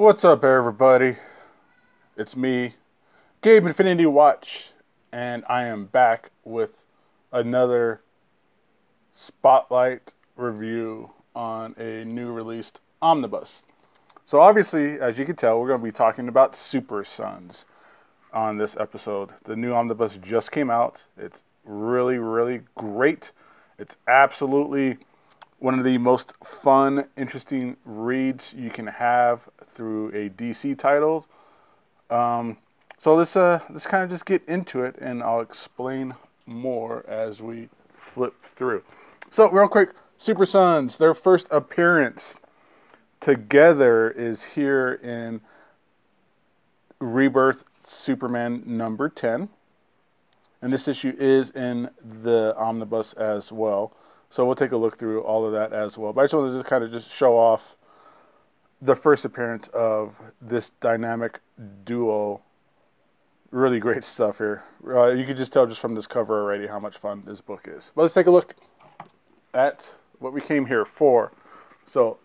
What's up, everybody? It's me, gabeinfinitywatch, and I am back with another spotlight review on a new released Omnibus. So obviously, as you can tell, we're going to be talking about Super Sons on this episode. The new Omnibus just came out. It's really, really great. It's absolutely one of the most fun, interesting reads you can have through a DC title. So let's kind of just get into it, and I'll explain more as we flip through. So real quick, Super Sons, their first appearance together is here in Rebirth Superman number 10. And this issue is in the Omnibus as well. So we'll take a look through all of that as well. But I just wanted to kind of just show off the first appearance of this dynamic duo. Really great stuff here. You can just tell just from this cover already how much fun this book is. But let's take a look at what we came here for. So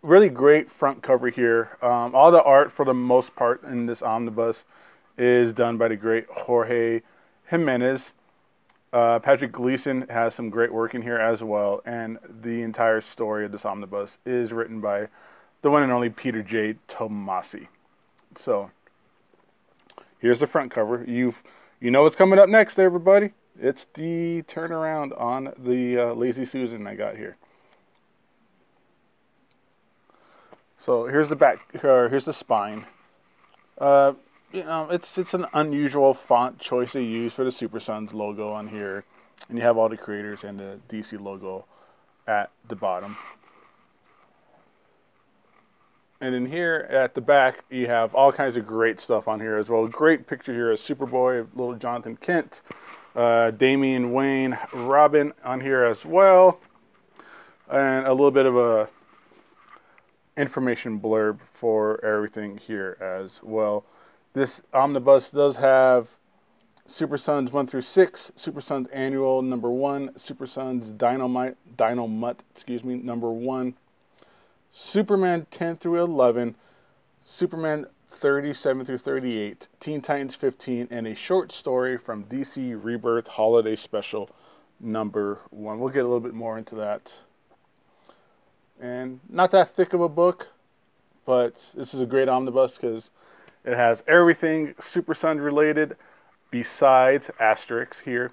really great front cover here. All the art for the most part in this omnibus is done by the great Jorge Jimenez. Patrick Gleason has some great work in here as well, and the entire story of this omnibus is written by the one and only Peter J. Tomasi. So here's the front cover. You know what's coming up next, everybody. It's the turnaround on the Lazy Susan I got here. So here's the back. Here's the spine. You know, it's an unusual font choice they use for the Super Sons logo on here. And you have all the creators and the DC logo at the bottom. And in here at the back, you have all kinds of great stuff on here as well. Great picture here of Superboy, little Jonathan Kent, Damian Wayne, Robin on here as well. And a little bit of a information blurb for everything here as well. This omnibus does have Super Sons 1 through 6, Super Sons Annual number 1, Super Sons DYNOMUTT, number 1, Superman 10 through 11, Superman 37 through 38, Teen Titans 15, and a short story from DC Rebirth Holiday Special number 1. We'll get a little bit more into that. And not that thick of a book, but this is a great omnibus because it has everything Super Sons related besides asterisks here.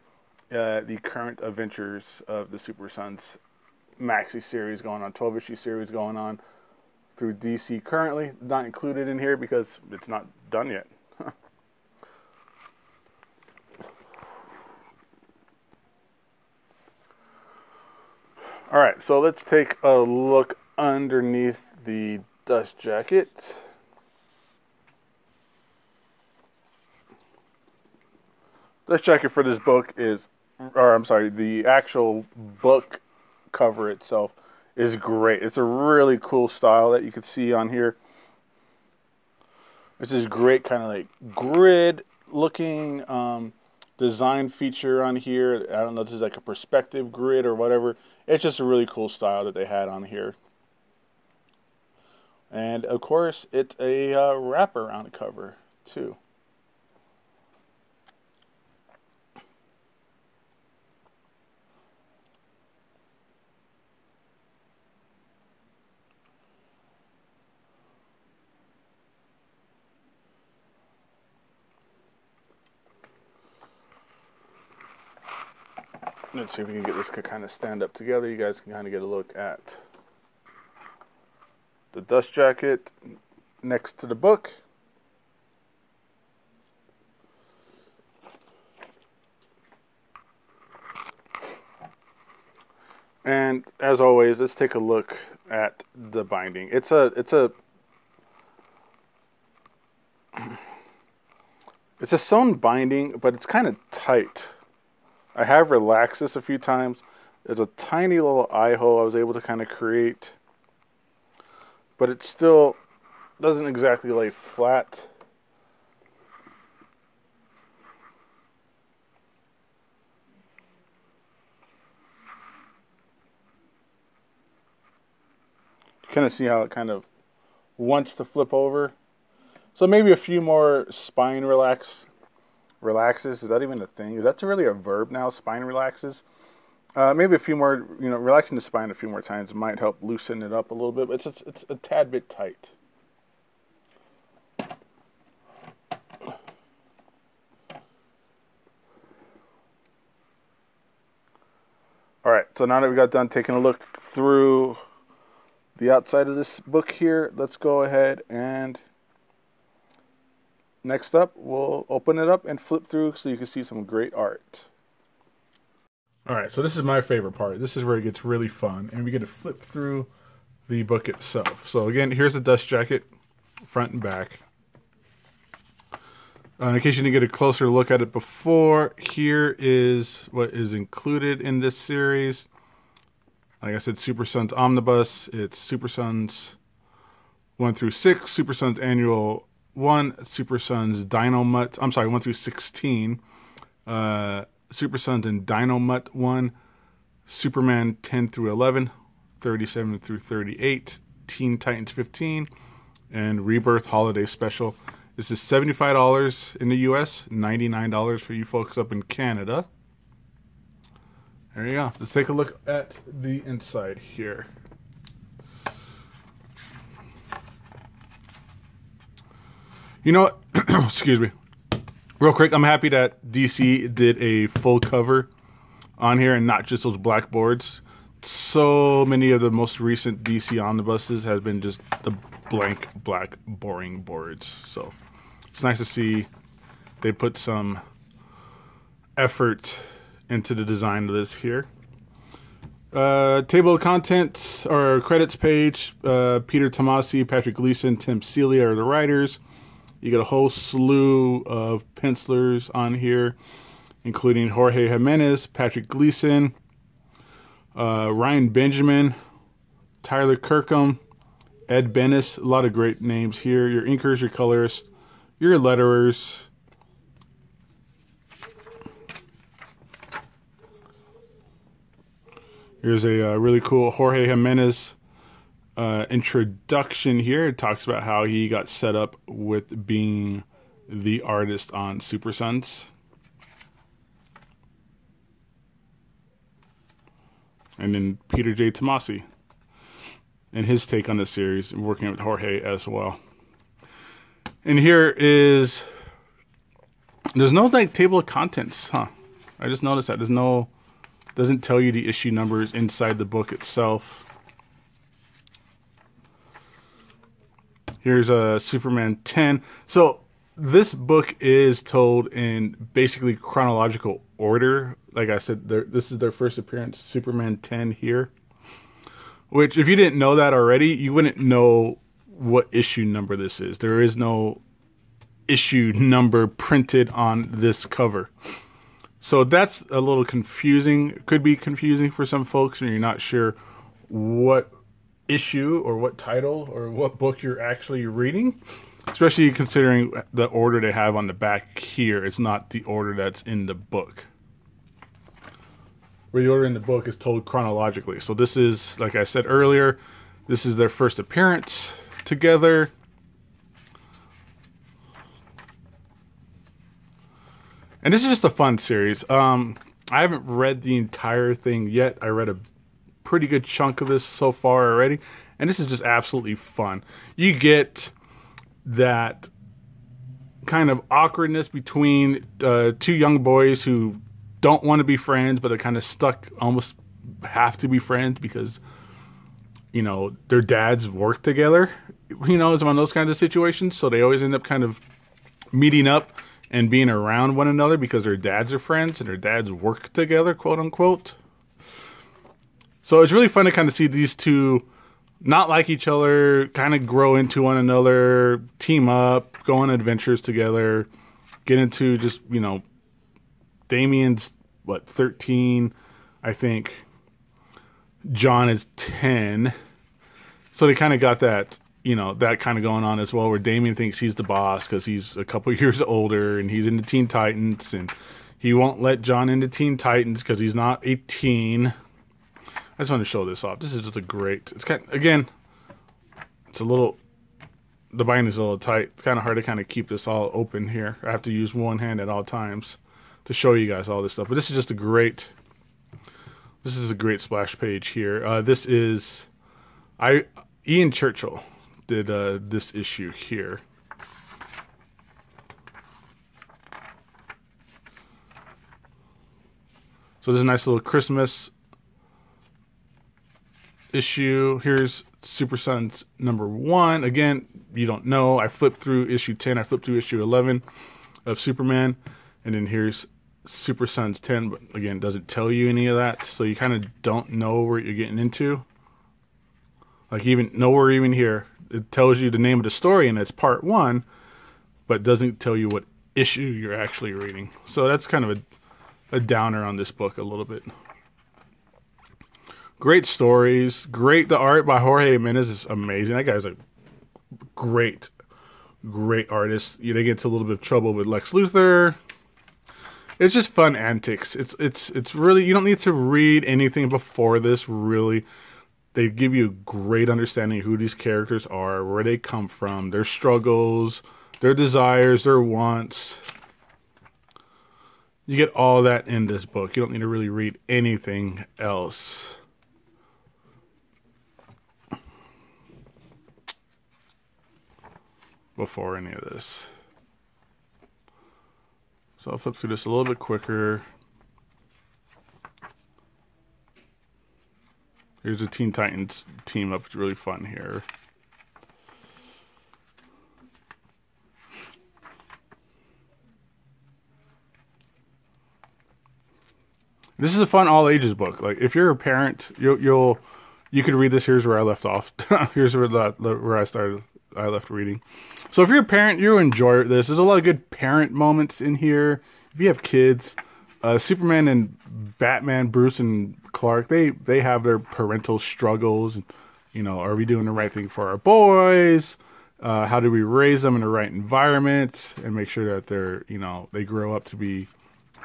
The current adventures of the Super Sons maxi series going on, 12-issue series going on through DC currently. Not included in here because it's not done yet. Alright, so let's take a look underneath the dust jacket. This jacket for this book is, or I'm sorry, the actual book cover itself is great. It's a really cool style that you can see on here. It's this great kind of like grid looking design feature on here. I don't know if this is like a perspective grid or whatever. It's just a really cool style that they had on here. And of course, it's a wraparound cover too. Let's see if we can get this to kind of stand up together. You guys can kind of get a look at the dust jacket next to the book. And as always, let's take a look at the binding. It's a sewn binding, but it's kind of tight. I have relaxed this a few times. There's a tiny little eye hole I was able to kind of create, but it still doesn't exactly lay flat. Kind of see how it kind of wants to flip over. So maybe a few more spine relaxes. Is that even a thing? Is that really a verb now? Spine relaxes. Maybe a few more, relaxing the spine a few more times might help loosen it up a little bit. But it's a tad bit tight. All right, so now that we got done taking a look through the outside of this book here, let's go ahead and next up, we'll open it up and flip through so you can see some great art. All right, so this is my favorite part. This is where it gets really fun, and we get to flip through the book itself. So again, here's the dust jacket, front and back. In case you didn't get a closer look at it before, here is what is included in this series. Like I said, Super Sons Omnibus. It's Super Sons 1 through 6, Super Sons Annual 1, Super Sons DYNOMUTT. I'm sorry, 1 through 16. Super Sons and DYNOMUTT 1, Superman 10 through 11, 37 through 38, Teen Titans 15, and Rebirth Holiday Special. This is $75 in the US, $99 for you folks up in Canada. There you go. Let's take a look at the inside here. You know what? Excuse me. Real quick, I'm happy that DC did a full cover on here and not just those black boards. So many of the most recent DC omnibuses have been just the blank, black, boring boards. So it's nice to see they put some effort into the design of this here. Table of contents or credits page. Peter Tomasi, Patrick Gleason, Tim Celia are the writers. You got a whole slew of pencilers on here, including Jorge Jimenez, Patrick Gleason, Ryan Benjamin, Tyler Kirkham, Ed Bennis. A lot of great names here. Your inkers, your colorists, your letterers. Here's a really cool Jorge Jimenez introduction here. It talks about how he got set up with being the artist on Super Sons. And then Peter J. Tomasi and his take on the series, working with Jorge as well. And here is, there's no like table of contents, huh? I just noticed that there's no, doesn't tell you the issue numbers inside the book itself. Here's a Superman 10. So this book is told in basically chronological order. Like I said, this is their first appearance, Superman 10 here. Which, if you didn't know that already, you wouldn't know what issue number this is. There is no issue number printed on this cover. So that's a little confusing. It could be confusing for some folks when you're not sure what issue or what title or what book you're actually reading, especially considering the order they have on the back here. It's not the order that's in the book. Where the order in the book is told chronologically. So this is, like I said earlier, this is their first appearance together. And this is just a fun series. I haven't read the entire thing yet. I read a pretty good chunk of this so far already, and this is just absolutely fun. You get that kind of awkwardness between two young boys who don't want to be friends, but are kind of stuck, almost have to be friends because, you know, their dads work together. You know, it's one of those kinds of situations, so they always end up kind of meeting up and being around one another because their dads are friends and their dads work together, quote unquote. So it's really fun to kind of see these two not like each other, kind of grow into one another, team up, go on adventures together, get into just, you know, Damien's, what, 13, I think. John is 10. So they kind of got that, you know, that kind of going on as well, where Damien thinks he's the boss because he's a couple years older and he's into Teen Titans, and he won't let John into Teen Titans because he's not 18. I just want to show this off. This is just a great, it's kind of, again, it's a little the binding's a little tight. It's kind of hard to kind of keep this all open here. I have to use one hand at all times to show you guys all this stuff. But this is just a great, this is a great splash page here. This is, Ian Churchill did this issue here. So this is a nice little Christmas issue. Here's Super Sons #1. Again, you don't know. I flipped through issue 10. I flipped through issue 11 of Superman. And then here's Super Sons 10. But again, it doesn't tell you any of that. So you kind of don't know what you're getting into. Like even nowhere even here. It tells you the name of the story and it's part 1. But doesn't tell you what issue you're actually reading. So that's kind of a downer on this book a little bit. Great stories. Great. The art by Jorge Jimenez is amazing. That guy's a great artist. They get into a little bit of trouble with Lex Luthor. It's just fun antics. It's really, you don't need to read anything before this, really. They give you a great understanding of who these characters are, where they come from, their struggles, their desires, their wants. You get all that in this book. You don't need to really read anything else. Before any of this. So I'll flip through this a little bit quicker. Here's the Teen Titans team up. It's really fun here. This is a fun all ages book. Like if you're a parent, you could read this. Here's where I left off. Here's where I left reading. So if you're a parent, you'll enjoy this. There's a lot of good parent moments in here. If you have kids, Superman and Batman, Bruce and Clark, they have their parental struggles. You know, are we doing the right thing for our boys? How do we raise them in the right environment and make sure that they're, you know, they grow up to be,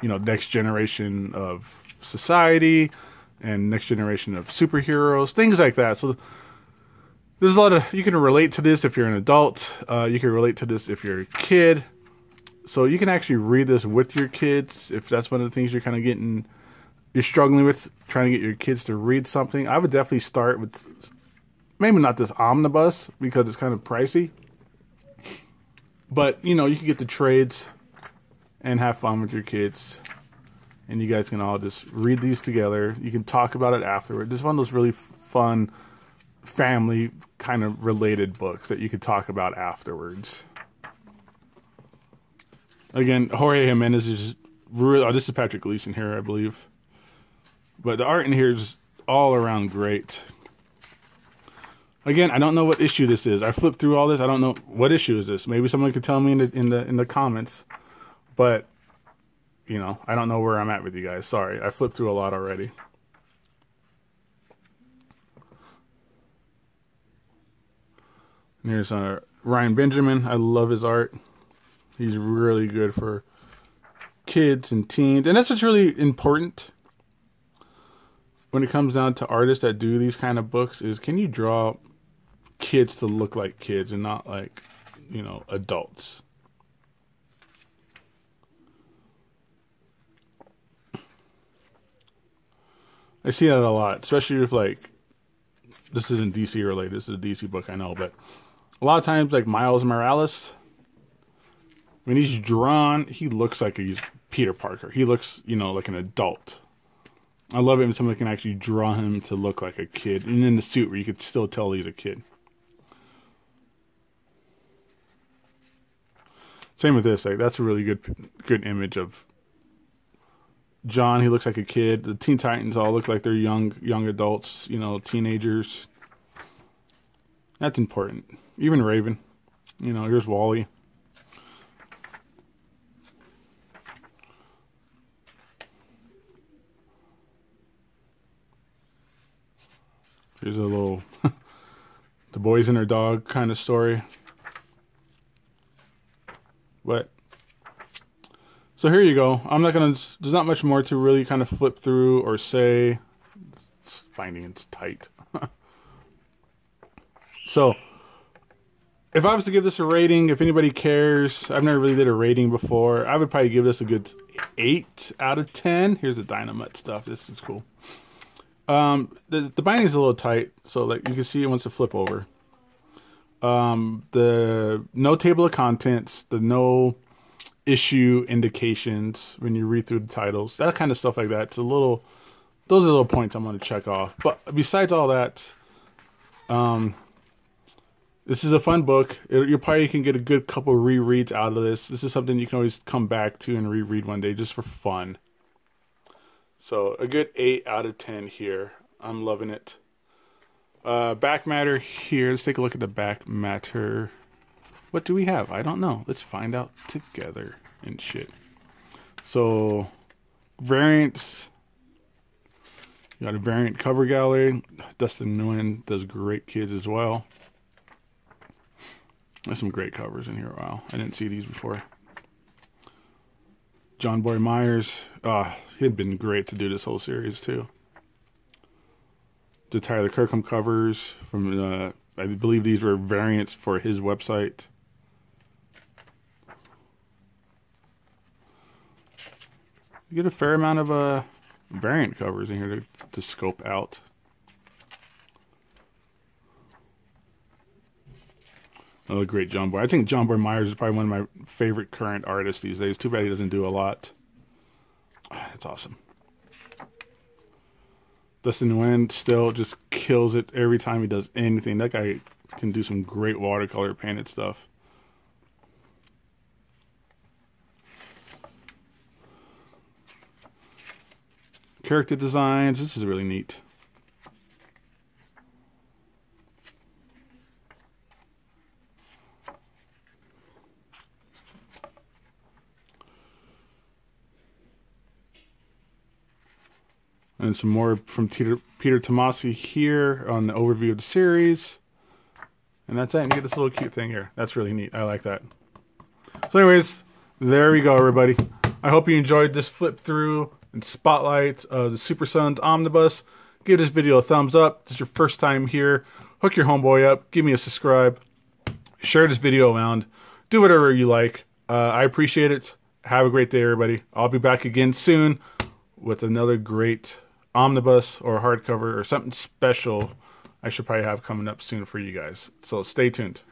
you know, next generation of society and next generation of superheroes, things like that. So there's a lot of, you can relate to this if you're an adult. You can relate to this if you're a kid. So you can actually read this with your kids if that's one of the things you're kind of getting, you're struggling with, trying to get your kids to read something. I would definitely start with, maybe not this omnibus because it's kind of pricey. But, you know, you can get the trades and have fun with your kids. And you guys can all just read these together. You can talk about it afterward. This is one of those really fun family kind of related books that you could talk about afterwards. Again, Jorge Jimenez is really, this is Patrick Gleason here, I believe. But the art in here is all around great. Again, I don't know what issue this is. I flipped through all this. I don't know what issue is this. Maybe someone could tell me in the comments. But you know, I don't know where I'm at with you guys. Sorry, I flipped through a lot already. And here's Ryan Benjamin. I love his art. He's really good for kids and teens. And that's what's really important when it comes down to artists that do these kind of books is, can you draw kids to look like kids and not like, you know, adults? I see that a lot, especially if, like, this isn't DC related. This is a DC book, I know, but a lot of times, like Miles Morales, when he's drawn, he looks like he's Peter Parker. He looks, you know, like an adult. I love it when someone can actually draw him to look like a kid, and in the suit where you could still tell he's a kid. Same with this. Like, that's a really good image of John. He looks like a kid. The Teen Titans all look like they're young adults, you know, teenagers. That's important. Even Raven. You know, here's Wally. Here's a little the boys and their dog kind of story. But so here you go. I'm not gonna, there's not much more to really kind of flip through or say. It's finding it's tight. So if I was to give this a rating, if anybody cares, I've never really did a rating before. I would probably give this a good 8 out of 10. Here's the DYNOMUTT stuff. This is cool. The binding is a little tight, so like you can see it wants to flip over. The no table of contents, the no issue indications when you read through the titles, that kind of stuff like that. It's a little, those are little points I'm going to check off. But besides all that, this is a fun book. You probably can get a good couple rereads out of this. This is something you can always come back to and reread one day just for fun. So a good 8 out of 10 here. I'm loving it. Back matter here. Let's take a look at the back matter. What do we have? I don't know. Let's find out together and shit. So variants. You got a variant cover gallery. Dustin Nguyen does great kids as well. There's some great covers in here. Wow, I didn't see these before. John Boy Myers. He had been great to do this whole series too. The Tyler Kirkham covers from, I believe these were variants for his website. You get a fair amount of variant covers in here to scope out. Another great John Boy. I think John Boy Myers is probably one of my favorite current artists these days. Too bad he doesn't do a lot. That's awesome. Dustin Nguyen still just kills it every time he does anything. That guy can do some great watercolor painted stuff. Character designs. This is really neat. And some more from Peter Tomasi here on the overview of the series. And that's it. And you get this little cute thing here. That's really neat. I like that. So anyways, there we go, everybody. I hope you enjoyed this flip through and spotlight of the Super Sons Omnibus. Give this video a thumbs up. If this is your first time here, hook your homeboy up. Give me a subscribe. Share this video around. Do whatever you like. I appreciate it. Have a great day, everybody. I'll be back again soon with another great omnibus or hardcover or something special I should probably have coming up soon for you guys. So stay tuned.